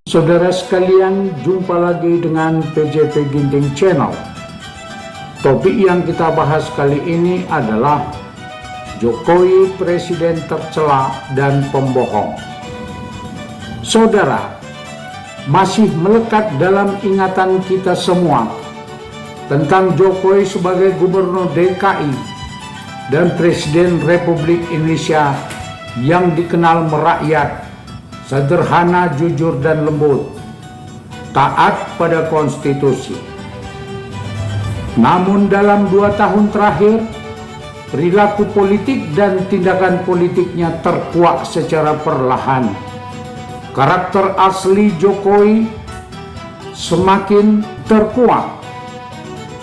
Saudara sekalian, jumpa lagi dengan PJP Ginting Channel. Topik yang kita bahas kali ini adalah Jokowi presiden tercela dan pembohong. Saudara, masih melekat dalam ingatan kita semua tentang Jokowi sebagai gubernur DKI dan Presiden Republik Indonesia yang dikenal merakyat, sederhana, jujur, dan lembut, taat pada konstitusi. Namun dalam 2 tahun terakhir, perilaku politik dan tindakan politiknya terkuak secara perlahan. Karakter asli Jokowi semakin terkuak,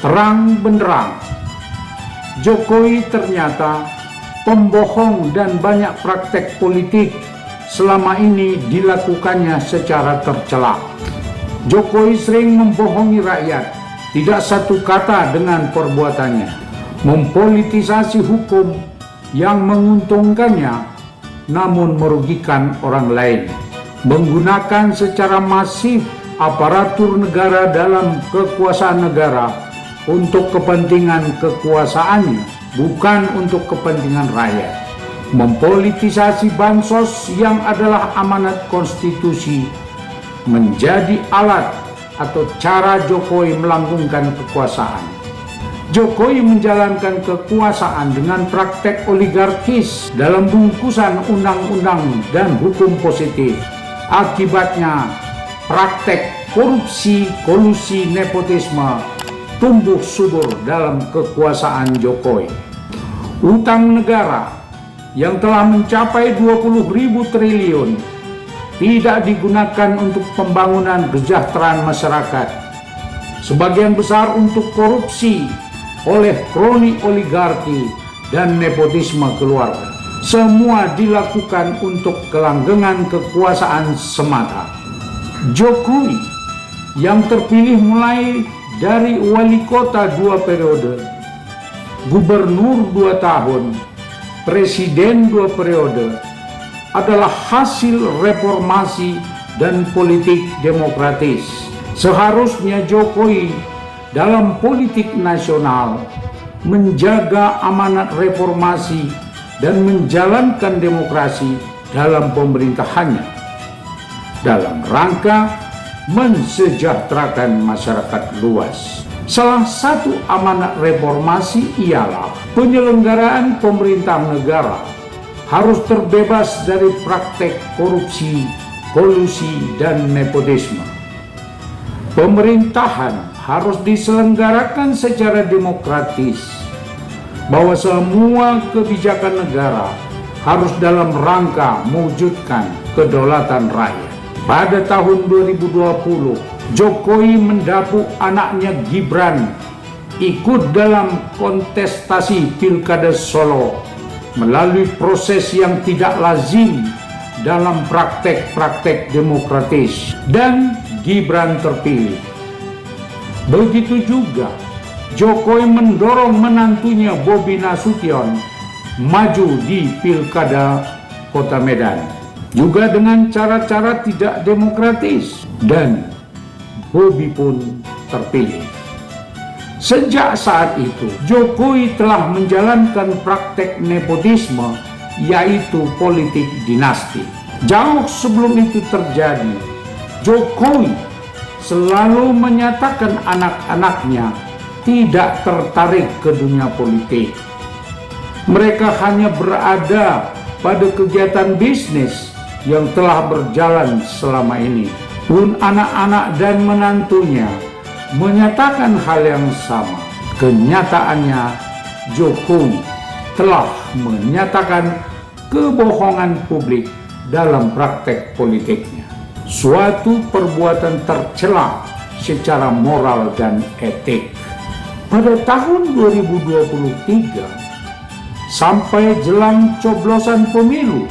terang benderang. Jokowi ternyata pembohong dan banyak praktek politik selama ini dilakukannya secara tercela. Jokowi sering membohongi rakyat, tidak satu kata dengan perbuatannya, mempolitisasi hukum yang menguntungkannya namun merugikan orang lain, menggunakan secara masif aparatur negara dalam kekuasaan negara untuk kepentingan kekuasaannya, bukan untuk kepentingan rakyat, mempolitisasi bansos yang adalah amanat konstitusi menjadi alat atau cara Jokowi melanggengkan kekuasaan. Jokowi menjalankan kekuasaan dengan praktek oligarkis dalam bungkusan undang-undang dan hukum positif. Akibatnya, praktek korupsi, kolusi, nepotisme tumbuh subur dalam kekuasaan Jokowi. Utang negara yang telah mencapai 20.000 triliun tidak digunakan untuk pembangunan kesejahteraan masyarakat. Sebagian besar untuk korupsi oleh kroni oligarki dan nepotisme keluarga. Semua dilakukan untuk kelanggengan kekuasaan semata. Jokowi yang terpilih mulai dari wali kota 2 periode, gubernur 2 tahun, presiden 2 periode, adalah hasil reformasi dan politik demokratis. Seharusnya Jokowi dalam politik nasional menjaga amanat reformasi dan menjalankan demokrasi dalam pemerintahannya dalam rangka mensejahterakan masyarakat luas. Salah satu amanat reformasi ialah penyelenggaraan pemerintah negara harus terbebas dari praktek korupsi, kolusi, dan nepotisme. Pemerintahan harus diselenggarakan secara demokratis, bahwa semua kebijakan negara harus dalam rangka mewujudkan kedaulatan rakyat. Pada tahun 2020, Jokowi mendapuk anaknya Gibran ikut dalam kontestasi Pilkada Solo melalui proses yang tidak lazim dalam praktek-praktek demokratis, dan Gibran terpilih. Begitu juga Jokowi mendorong menantunya Bobi Nasution maju di Pilkada Kota Medan, juga dengan cara-cara tidak demokratis, dan Bobi pun terpilih. Sejak saat itu, Jokowi telah menjalankan praktek nepotisme, yaitu politik dinasti. Jauh sebelum itu terjadi, Jokowi selalu menyatakan anak-anaknya tidak tertarik ke dunia politik. Mereka hanya berada pada kegiatan bisnis yang telah berjalan selama ini. Pun anak-anak dan menantunya menyatakan hal yang sama. Kenyataannya, Jokowi telah menyatakan kebohongan publik dalam praktek politiknya. Suatu perbuatan tercela secara moral dan etik. Pada tahun 2023 sampai jelang coblosan pemilu,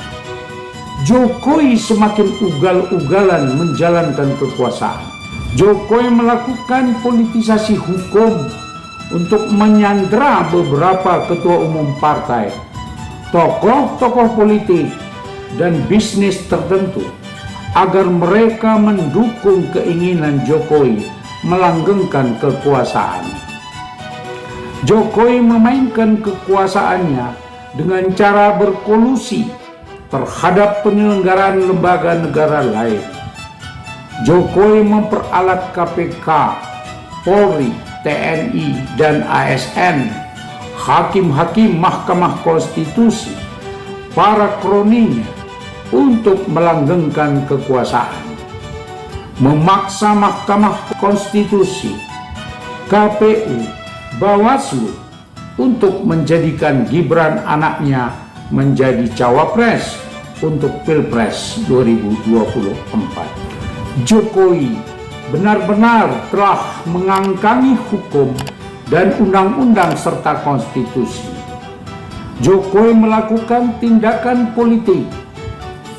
Jokowi semakin ugal-ugalan menjalankan kekuasaan. Jokowi melakukan politisasi hukum untuk menyandera beberapa ketua umum partai, tokoh-tokoh politik, dan bisnis tertentu agar mereka mendukung keinginan Jokowi melanggengkan kekuasaan. Jokowi memainkan kekuasaannya dengan cara berkolusi terhadap penyelenggaraan lembaga negara lain. Jokowi memperalat KPK, Polri, TNI, dan ASN, hakim-hakim Mahkamah Konstitusi, para kroninya untuk melanggengkan kekuasaan. Memaksa Mahkamah Konstitusi, KPU, Bawaslu untuk menjadikan Gibran anaknya menjadi cawapres untuk Pilpres 2024. Jokowi benar-benar telah mengangkangi hukum dan undang-undang serta konstitusi. Jokowi melakukan tindakan politik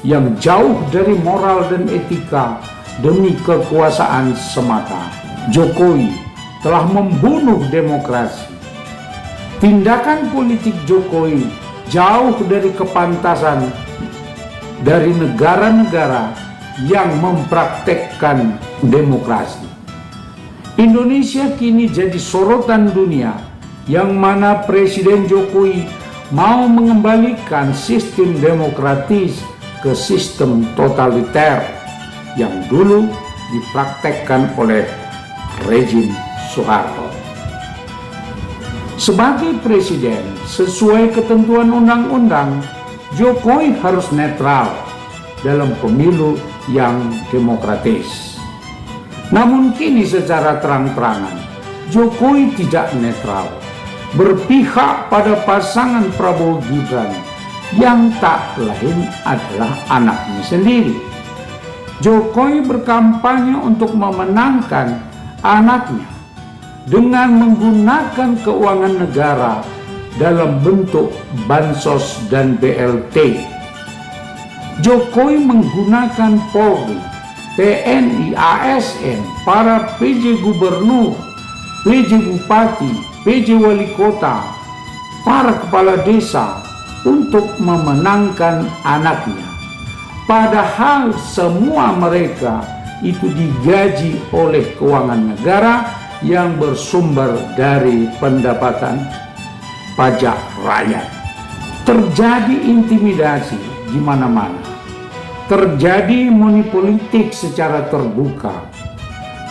yang jauh dari moral dan etika demi kekuasaan semata. Jokowi telah membunuh demokrasi. Tindakan politik Jokowi jauh dari kepantasan dari negara-negara yang mempraktekkan demokrasi. Indonesia kini jadi sorotan dunia, yang mana Presiden Jokowi mau mengembalikan sistem demokratis ke sistem totaliter yang dulu dipraktekkan oleh rezim Soeharto. Sebagai presiden, sesuai ketentuan undang-undang, Jokowi harus netral dalam pemilu yang demokratis. Namun kini secara terang-terangan, Jokowi tidak netral, berpihak pada pasangan Prabowo Gibran yang tak lain adalah anaknya sendiri. Jokowi berkampanye untuk memenangkan anaknya dengan menggunakan keuangan negara dalam bentuk bansos dan BLT. Jokowi menggunakan Polri, TNI, ASN, para PJ Gubernur, PJ Bupati, PJ Wali Kota, para kepala desa untuk memenangkan anaknya. Padahal semua mereka itu digaji oleh keuangan negara yang bersumber dari pendapatan pajak rakyat. Terjadi intimidasi di mana-mana. Terjadi money politik secara terbuka.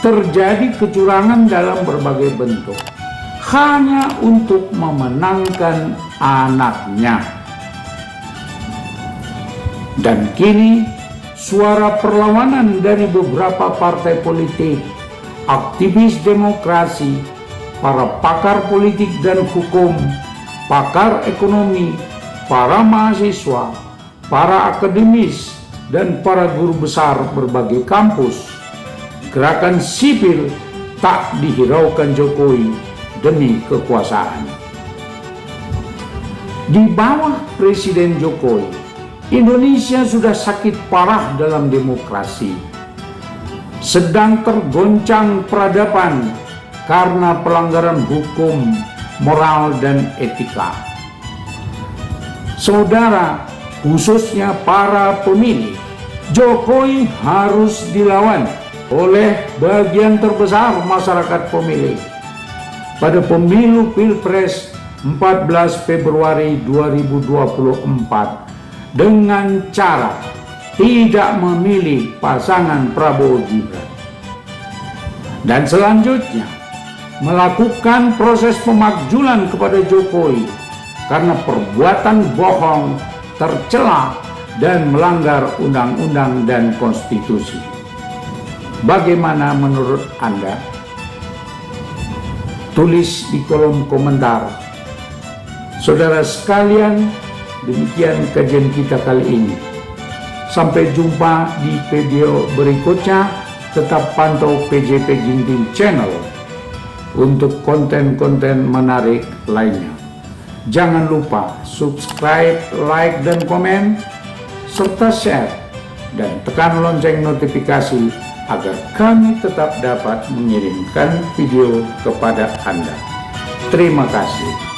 Terjadi kecurangan dalam berbagai bentuk. Hanya untuk memenangkan anaknya. Dan kini suara perlawanan dari beberapa partai politik, aktivis demokrasi, para pakar politik dan hukum, pakar ekonomi, para mahasiswa, para akademis, dan para guru besar berbagai kampus, gerakan sipil tak dihiraukan Jokowi demi kekuasaan. Di bawah Presiden Jokowi, Indonesia sudah sakit parah dalam demokrasi, sedang tergoncang peradaban karena pelanggaran hukum, moral, dan etika. Saudara, khususnya para pemilih, Jokowi harus dilawan oleh bagian terbesar masyarakat pemilih pada pemilu Pilpres 14 Februari 2024 dengan cara tidak memilih pasangan Prabowo Gibran. Dan selanjutnya melakukan proses pemakzulan kepada Jokowi karena perbuatan bohong, tercela, dan melanggar undang-undang dan konstitusi. Bagaimana menurut Anda? Tulis di kolom komentar. Saudara sekalian, demikian kajian kita kali ini. Sampai jumpa di video berikutnya. Tetap pantau PJP Ginting Channel untuk konten-konten menarik lainnya. Jangan lupa subscribe, like, dan komen, serta share, dan tekan lonceng notifikasi agar kami tetap dapat mengirimkan video kepada Anda. Terima kasih.